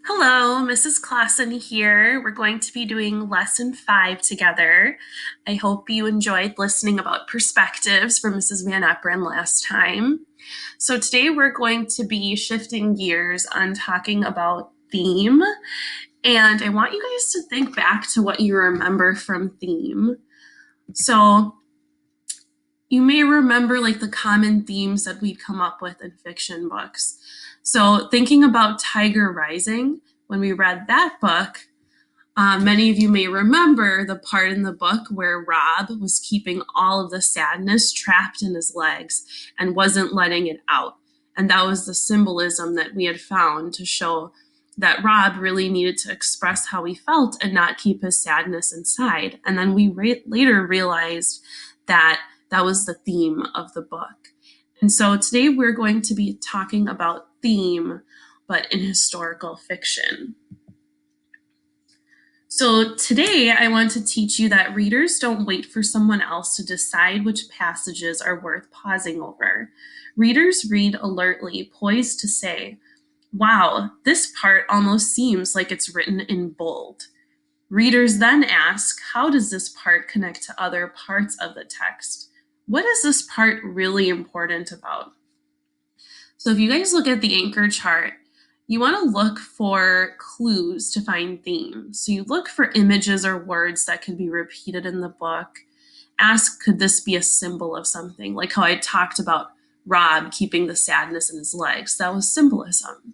Hello, Mrs. Clausen here. We're going to be doing lesson 5 together. I hope you enjoyed listening about perspectives from Mrs. Van Eperen last time. So today we're going to be shifting gears on talking about theme. And I want you guys to think back to what you remember from theme. So you may remember like the common themes that we'd come up with in fiction books. So thinking about Tiger Rising, when we read that book, many of you may remember the part in the book where Rob was keeping all of the sadness trapped in his legs and wasn't letting it out. And that was the symbolism that we had found to show that Rob really needed to express how he felt and not keep his sadness inside. And then we later realized that that was the theme of the book. And so today we're going to be talking about theme, but in historical fiction. So today I want to teach you that readers don't wait for someone else to decide which passages are worth pausing over. Readers read alertly, poised to say, "Wow, this part almost seems like it's written in bold." Readers then ask, how does this part connect to other parts of the text? What is this part really important about? So if you guys look at the anchor chart, you want to look for clues to find themes. So you look for images or words that could be repeated in the book. Ask, could this be a symbol of something? Like how I talked about Rob keeping the sadness in his legs. That was symbolism.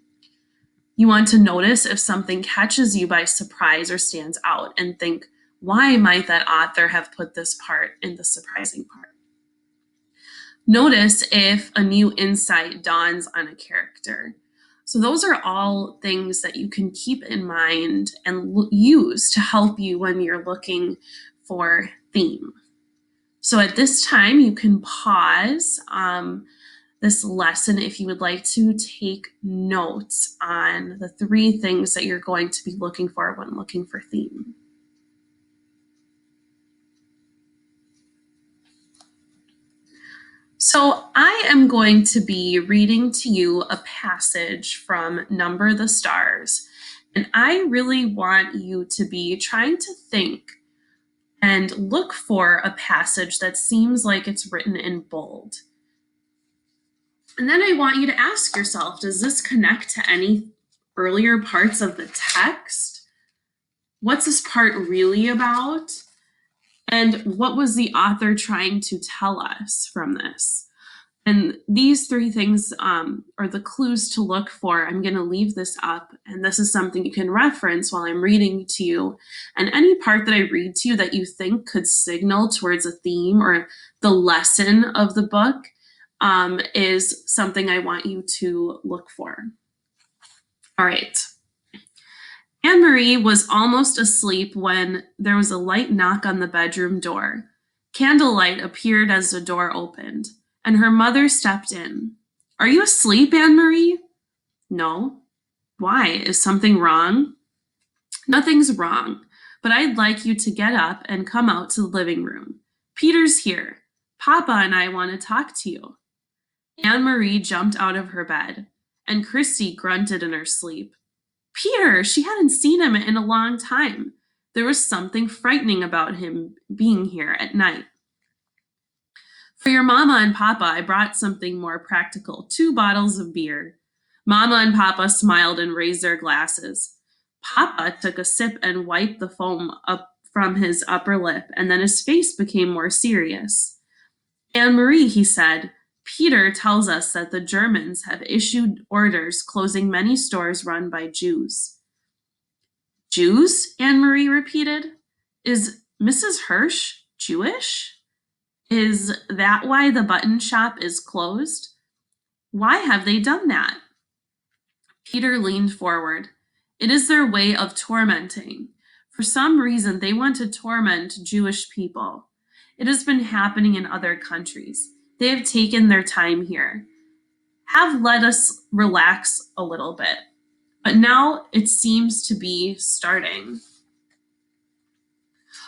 You want to notice if something catches you by surprise or stands out and think, why might that author have put this part in the surprising part? Notice if a new insight dawns on a character. So those are all things that you can keep in mind and use to help you when you're looking for theme. So at this time, you can pause this lesson if you would like to take notes on the 3 things that you're going to be looking for when looking for theme. So I am going to be reading to you a passage from Number the Stars, and I really want you to be trying to think and look for a passage that seems like it's written in bold. And then I want you to ask yourself, does this connect to any earlier parts of the text? What's this part really about? And what was the author trying to tell us from this? And these 3 things are the clues to look for. I'm going to leave this up, and this is something you can reference while I'm reading to you. And any part that I read to you that you think could signal towards a theme or the lesson of the book is something I want you to look for. All right. Anne-Marie was almost asleep when there was a light knock on the bedroom door. Candlelight appeared as the door opened, and her mother stepped in. "Are you asleep, Anne-Marie?" "No." "Why? Is something wrong?" "Nothing's wrong, but I'd like you to get up and come out to the living room. Peter's here. Papa and I want to talk to you." Anne-Marie jumped out of her bed, and Christy grunted in her sleep. Peter! She hadn't seen him in a long time. There was something frightening about him being here at night. "For your Mama and Papa, I brought something more practical, 2 bottles of beer." Mama and Papa smiled and raised their glasses. Papa took a sip and wiped the foam up from his upper lip, and then his face became more serious. "Anne-Marie," he said, "Peter tells us that the Germans have issued orders closing many stores run by Jews." "Jews?" Anne-Marie repeated. "Is Mrs. Hirsch Jewish? Is that why the button shop is closed? Why have they done that?" Peter leaned forward. "It is their way of tormenting. For some reason, they want to torment Jewish people. It has been happening in other countries. They have taken their time here. Have let us relax a little bit. But now it seems to be starting."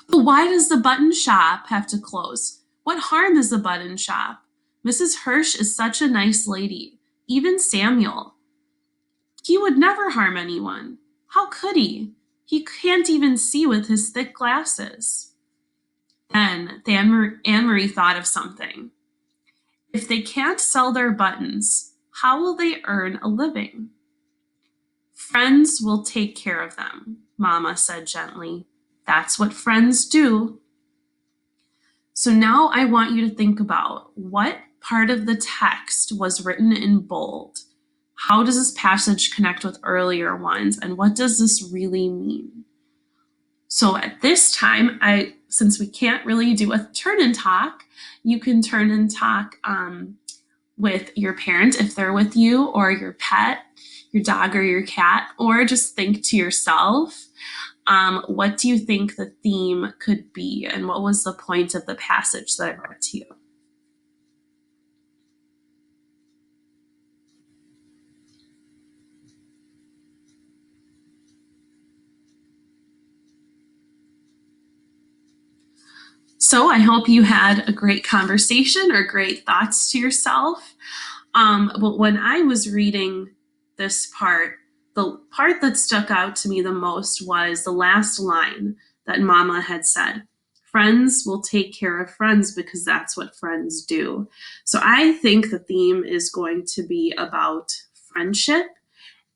"But why does the button shop have to close? What harm is the button shop? Mrs. Hirsch is such a nice lady. Even Samuel." "He would never harm anyone. How could he? He can't even see with his thick glasses. Then Anne Marie thought of something. If they can't sell their buttons, how will they earn a living? Friends will take care of them, Mama said gently. That's what friends do. So now I want you to think about what part of the text was written in bold. How does this passage connect with earlier ones, and what does this really mean? So at this time, since we can't really do a turn and talk, you can turn and talk with your parent if they're with you, or your pet, your dog or your cat, or just think to yourself, what do you think the theme could be, and what was the point of the passage that I read to you? So I hope you had a great conversation or great thoughts to yourself. But when I was reading this part, the part that stuck out to me the most was the last line that Mama had said. Friends will take care of friends because that's what friends do. So I think the theme is going to be about friendship.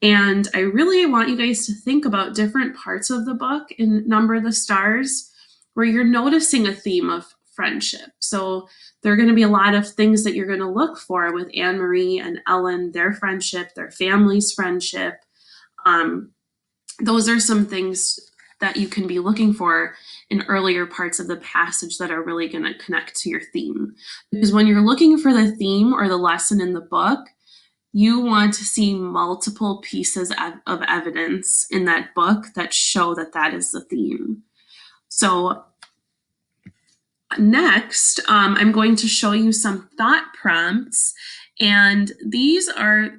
And I really want you guys to think about different parts of the book in Number the Stars where you're noticing a theme of friendship. So there are going to be a lot of things that you're going to look for with Anne Marie and Ellen, their friendship, their family's friendship. Those are some things that you can be looking for in earlier parts of the passage that are really going to connect to your theme. Because when you're looking for the theme or the lesson in the book, you want to see multiple pieces of evidence in that book that show that that is the theme. So next, I'm going to show you some thought prompts, and these are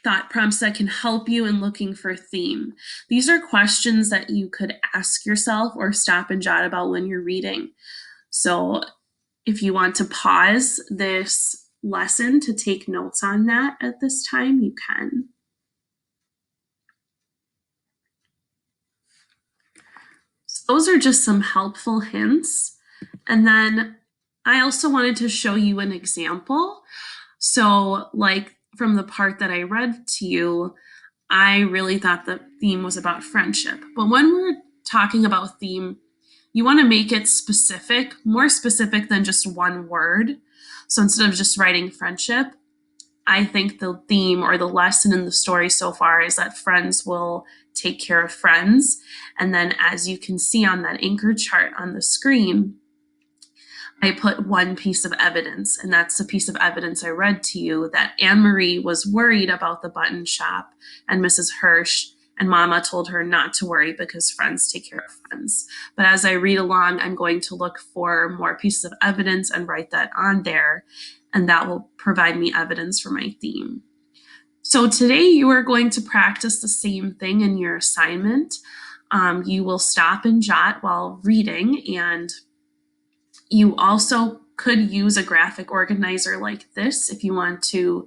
thought prompts that can help you in looking for theme. These are questions that you could ask yourself or stop and jot about when you're reading. So if you want to pause this lesson to take notes on that at this time, you can. So those are just some helpful hints. And then I also wanted to show you an example. So like from the part that I read to you, I really thought the theme was about friendship. But when we're talking about theme, you want to make it specific, more specific than just one word. So instead of just writing friendship, I think the theme or the lesson in the story so far is that friends will take care of friends. And then as you can see on that anchor chart on the screen, I put one piece of evidence, and that's the piece of evidence I read to you, that Anne Marie was worried about the button shop and Mrs. Hirsch, and Mama told her not to worry because friends take care of friends. But as I read along, I'm going to look for more pieces of evidence and write that on there, and that will provide me evidence for my theme. So today you are going to practice the same thing in your assignment. You will stop and jot while reading, and you also could use a graphic organizer like this if you want to.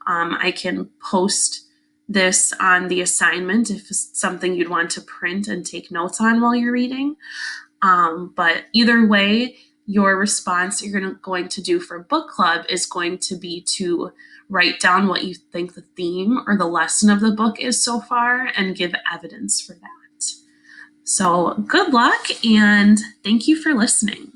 I can post this on the assignment if it's something you'd want to print and take notes on while you're reading. But either way, your response you're going to do for book club is going to be to write down what you think the theme or the lesson of the book is so far and give evidence for that. So good luck, and thank you for listening.